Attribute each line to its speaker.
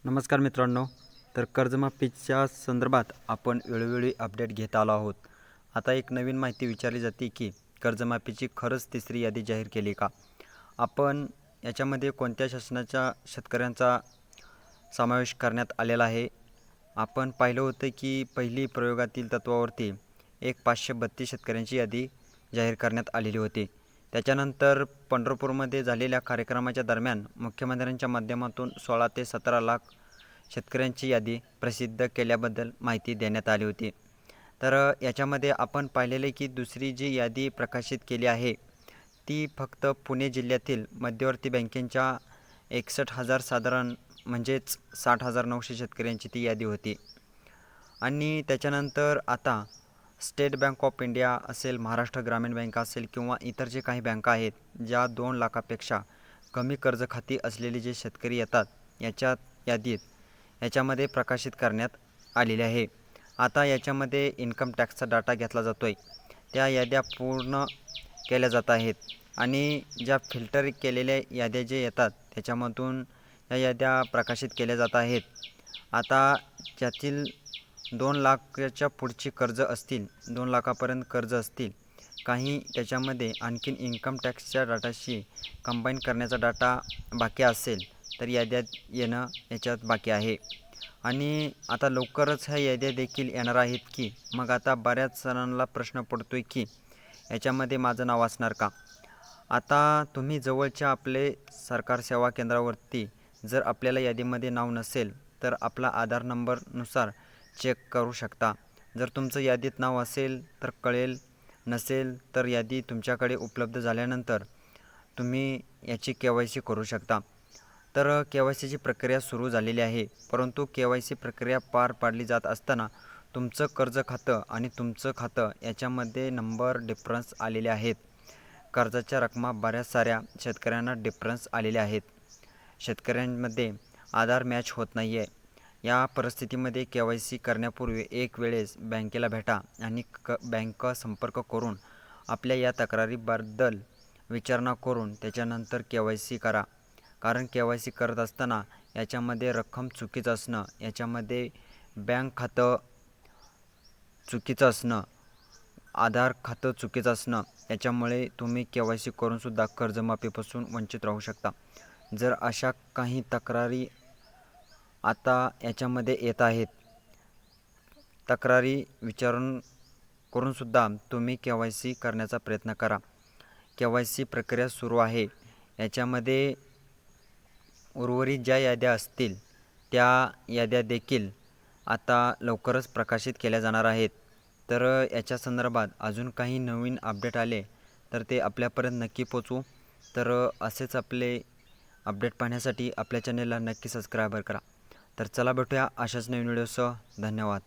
Speaker 1: नमस्कार मित्रांनो. तर कर्जमाफीच्या संदर्भात आपण वेळोवेळी अपडेट घेत आलो आहोत. आता एक नवीन माहिती विचारली जाते की कर्जमाफीची खरंच तिसरी यादी जाहीर केली का? आपण याच्यामध्ये कोणत्या शासनाच्या शेतकऱ्यांचा समावेश करण्यात आलेला आहे? आपण पाहिलं होतं की पहिली प्रयोगातील तत्वावरती एक 532 शेतकऱ्यांची यादी जाहीर करण्यात आलेली होती. त्याच्यानंतर पंढरपूरमध्ये झालेल्या कार्यक्रमाच्या दरम्यान मुख्यमंत्र्यांच्या माध्यमातून 16 ते 17 लाख शेतकऱ्यांची यादी प्रसिद्ध केल्याबद्दल माहिती देण्यात आली होती. तर याच्यामध्ये आपण पाहिलेले की दुसरी जी यादी प्रकाशित केली आहे ती फक्त पुणे जिल्ह्यातील मध्यवर्ती बँकेच्या 61,000 साधारण म्हणजेच 60,900 शेतकऱ्यांची ती यादी होती. आणि त्याच्यानंतर आता स्टेट बँक ऑफ इंडिया असेल, महाराष्ट्र ग्रामीण बँक असेल किंवा इतर जे काही बँका आहेत ज्या 2 लाखापेक्षा कमी कर्ज खाती असलेले जे शेतकरी येतात याच्या यादीत याच्यामध्ये प्रकाशित करण्यात आलेले आहे. आता याच्यामध्ये इन्कम टॅक्सचा डाटा घेतला जातो आहे. त्या याद्या पूर्ण केल्या जात आहेत आणि ज्या फिल्टर केलेल्या याद्या जे येतात त्याच्यामधून या याद्या प्रकाशित केल्या जात आहेत. आता ज्यातील 2 लाखाच्या पुढची कर्ज असतील, 2 लाखापर्यंत कर्ज असतील, काही त्याच्यामध्ये आणखीन इन्कम टॅक्सच्या डाटाशी कंबाईन करण्याचा डाटा बाकी असेल तर याद्यात येणं याच्यात बाकी आहे. आणि आता लवकरच ह्या याद्या देखील येणार आहेत की मग आता बऱ्याच जणांना प्रश्न पडतो आहे की याच्यामध्ये माझं नाव असणार का? आता तुम्ही जवळच्या आपले सरकार सेवा केंद्रावरती जर आपल्याला यादीमध्ये नाव नसेल तर आपला आधार नंबरनुसार चेक करू शकता. जर तुमचं यादीत नाव असेल तर कळेल, नसेल तर यादी तुमच्याकडे उपलब्ध झाल्यानंतर तुम्ही याची KYC करू शकता. तर KYCची प्रक्रिया सुरू झालेली आहे. परंतु KYC प्रक्रिया पार पाडली जात असताना तुमचं कर्ज खातं आणि तुमचं खातं याच्यामध्ये नंबर डिफरन्स आलेले आहेत. कर्जाच्या रकमा बऱ्याच साऱ्या शेतकऱ्यांना डिफरन्स आलेले आहेत. शेतकऱ्यांमध्ये आधार मॅच होत नाही आहे. या परिस्थितीमध्ये KYC करण्यापूर्वी एक वेळेस बँकेला भेटा आणि बँक संपर्क करून आपल्या या तक्रारीबद्दल विचारणा करून त्याच्यानंतर KYC करा. कारण KYC करत असताना याच्यामध्ये रक्कम चुकीचं असणं, याच्यामध्ये बँक खातं चुकीचं असणं, आधार खातं चुकीचं असणं याच्यामुळे तुम्ही KYC करूनसुद्धा कर्जमाफीपासून वंचित राहू शकता. जर अशा काही तक्रारी आता याच्यामध्ये येत आहेत, तक्रारी विचारून करूनसुद्धा तुम्ही KYC करण्याचा प्रयत्न करा. KYC प्रक्रिया सुरू आहे. याच्यामध्ये उर्वरित ज्या याद्या असतील त्या याद्या देखील आता लवकरच प्रकाशित केल्या जाणार आहेत. तर याच्या संदर्भात अजून काही नवीन अपडेट आले तर ते आपल्यापर्यंत नक्की पोचवू. तर असेच आपले अपडेट पाहण्यासाठी आपल्या चॅनेलला नक्की सबस्क्राईब करा. तर चला भेटूया अशाच नवीन व्हिडिओसह. धन्यवाद.